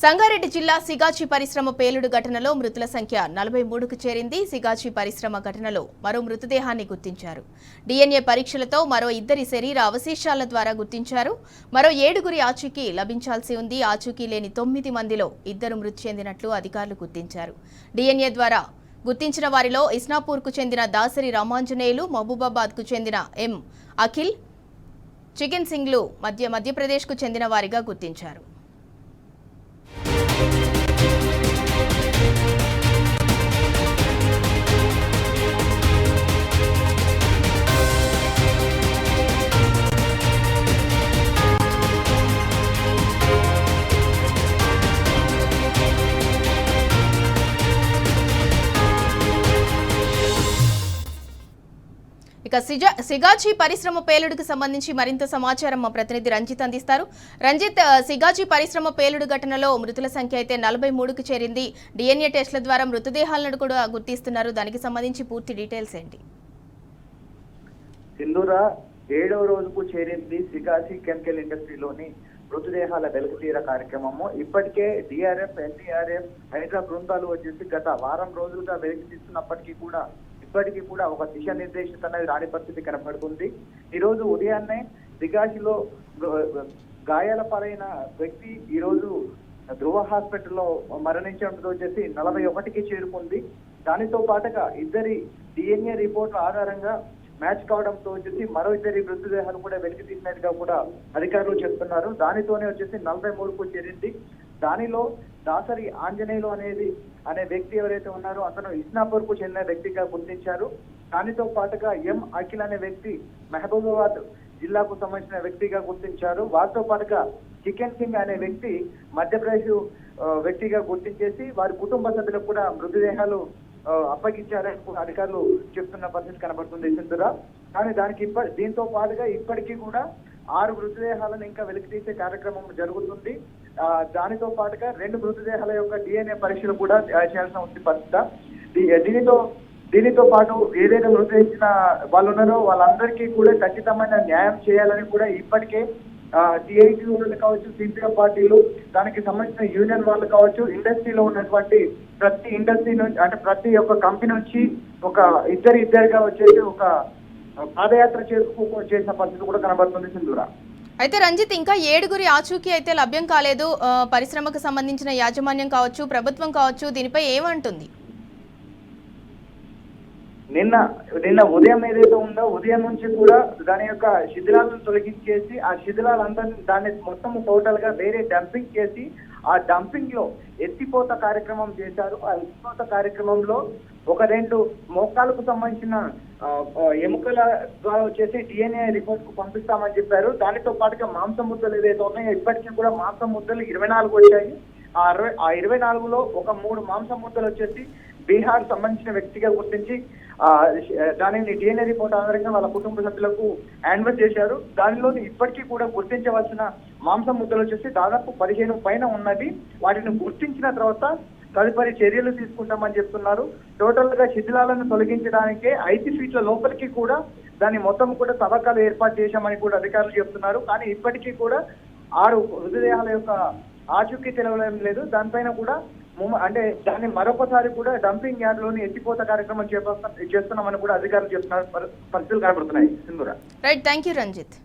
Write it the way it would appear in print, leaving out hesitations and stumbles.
సంగారెడ్డి జిల్లా సిగాచి పరిశ్రమ పేలుడు ఘటనలో మృతుల సంఖ్య 43కు చేరింది. సిగాచి పరిశ్రమ ఘటనలో మరో మృతదేహాన్ని గుర్తించారు. DNA పరీక్షలతో మరో 2 శరీర అవశేషాల ద్వారా గుర్తించారు. మరో 7గురి ఆచూకీ లభించాల్సి ఉంది. ఆచూకీ లేని 9 మందిలో 2 మృతి చెందినట్లు అధికారులు గుర్తించారు. DNA ద్వారా గుర్తించిన వారిలో ఇస్నాపూర్కు చెందిన దాసరి రామాంజనేయులు, మహబూబాబాద్కు చెందిన ఎం అఖిల్, చికెన్ సింగ్లు మధ్యప్రదేశ్కు చెందిన వారిగా గుర్తించారు. ఇక సిగాచి పరిశ్రమ పేలుడుకు సంబంధించి మరింత సమాచారం మా ప్రతినిధి రంజిత్ అందిస్తారు. రంజిత్, సిగాచి పరిశ్రమ పేలుడు ఘటనలో మృతుల సంఖ్య అయితే 43కు చేరింది. DNA టెస్టుల ద్వారా మృతదేహాలను కూడా గుర్తిస్తున్నారు. దానికి సంబంధించి పూర్తి డీటెయిల్స్ ఏంటి? సింధూరా 7వ రోజుకు చేరింది సిగాచి కెమికల్ ఇండస్ట్రీలోని మృతదేహాల వెలుగుతీర కార్యక్రమము. ఇప్పటికే DRF, NDRF, హైడ్రా బృందాలు వచ్చేసి గత వారం రోజులుగా వెలికి తీస్తున్నప్పటికీ కూడా ఇప్పటికీ కూడా ఒక దిశానిర్దేశత అనేది రాని పరిస్థితి కనపడుతుంది. ఈ రోజు ఉదయాన్నే సిగాచిలో గాయాల పాలైన వ్యక్తి ఈ రోజు ధ్రువ హాస్పిటల్లో మరణించడంతో వచ్చేసి 41కి చేరుకుంది. దానితో పాటుగా 2 DNA రిపోర్ట్ల ఆధారంగా మ్యాచ్ కావడంతో వచ్చేసి మరో 2 మృతదేహాలు కూడా వెలికి తీసినట్టుగా కూడా అధికారులు చెప్తున్నారు. దానితోనే వచ్చేసి 43కు చేరింది. దానిలో దాసరి ఆంజనేయులు అనే వ్యక్తి ఎవరైతే ఉన్నారో అతను ఇస్నాపూర్ కు చెందిన వ్యక్తిగా గుర్తించారు. దానితో పాటుగా ఎం అఖిల్ అనే వ్యక్తి మహబూబాబాద్ జిల్లాకు సంబంధించిన వ్యక్తిగా గుర్తించారు. వారితో పాటుగా చికెన్ సింగ్ అనే వ్యక్తి మధ్యప్రదేశ్ వ్యక్తిగా గుర్తించేసి వారి కుటుంబ సభ్యులకు కూడా మృతదేహాలు అప్పగించారని కూడా అధికారులు చెప్తున్న పరిస్థితి కనబడుతుంది సింధురా. కానీ దీంతో పాటుగా ఇప్పటికీ కూడా 6 మృతదేహాలను ఇంకా వెలికి తీసే కార్యక్రమం జరుగుతుంది. దానితో పాటుగా 2 మృతదేహాల యొక్క DNA పరీక్షలు కూడా చేయాల్సిన ఉంది పరిస్థితి. దీనితో పాటు ఏదైతే మృతి చెందిన వాళ్ళు ఉన్నారో వాళ్ళందరికీ కూడా ఖచ్చితమైన న్యాయం చేయాలని కూడా ఇప్పటికే TIT వాళ్ళు కావచ్చు, CPM పార్టీలు, దానికి సంబంధించిన యూనియన్ వాళ్ళు కావచ్చు, ఇండస్ట్రీలో ఉన్నటువంటి ప్రతి ఇండస్ట్రీ నుంచి అంటే ప్రతి ఒక్క కంపెనీ నుంచి ఒక ఇద్దరుగా వచ్చేసి ఒక పాదయాత్ర చేసిన పరిస్థితి కూడా కనబడుతుంది సింధూరా. అయితే రంజిత్, ఇంకా 7గురి ఆచూకీ అయితే లభ్యం కాలేదు. పరిశ్రమకు సంబంధించిన యాజమాన్యం కావచ్చు, ప్రభుత్వం కావచ్చు, దీనిపై ఏమంటుంది? నిన్న ఉదయం ఏదైతే ఉందో ఉదయం నుంచి కూడా దాని యొక్క శిథిలాలను తొలగించేసి ఆ శిథిలాలందరినీ దాన్ని మొత్తం టోటల్ గా వేరే డంపింగ్ చేసి ఆ డంపింగ్ లో ఎత్తిపోత కార్యక్రమం చేశారు. ఆ ఎత్తిపోత కార్యక్రమంలో ఒక 2 మోకాలకు సంబంధించిన ఎముకల ద్వారా వచ్చేసి DNA రిపోర్ట్ కు పంపిస్తామని చెప్పారు. దానితో పాటుగా మాంసం ముద్దలు ఏదైతే ఉన్నాయో ఇప్పటికీ కూడా మాంసం ముద్దలు 24 వచ్చాయి. ఆ 24లో ఒక 3 మాంసం ముద్దలు వచ్చేసి బీహార్ సంబంధించిన వ్యక్తిగా గుర్తించి దానిని DNA రిపోర్ట్ ఆధారంగా వాళ్ళ కుటుంబ సభ్యులకు హ్యాండ్ఓవర్ చేశారు. దానిలోని ఇప్పటికీ కూడా గుర్తించవలసిన మాంసం ముద్దలు వచ్చేసి దాదాపు 15 పైన ఉన్నది. వాటిని గుర్తించిన తర్వాత తదుపరి చర్యలు తీసుకుంటామని చెప్తున్నారు. టోటల్ గా శిథిలాలను తొలగించడానికే 5 ఫీట్ల లోపలికి కూడా దాన్ని మొత్తం కూడా తవ్వకాలు ఏర్పాటు చేశామని కూడా అధికారులు చెప్తున్నారు. కానీ ఇప్పటికీ కూడా 6 మృతదేహాల యొక్క ఆచూకీ తెలవడం లేదు. దానిపైన కూడా అంటే దాన్ని మరొకసారి కూడా డంపింగ్ యార్డ్ లోని ఎత్తిపోత కార్యక్రమం చేస్తున్నామని కూడా అధికారులు చెప్తున్నారు. పరిస్థితులు కనబడుతున్నాయి Sindhura. Right, thank you Ranjith.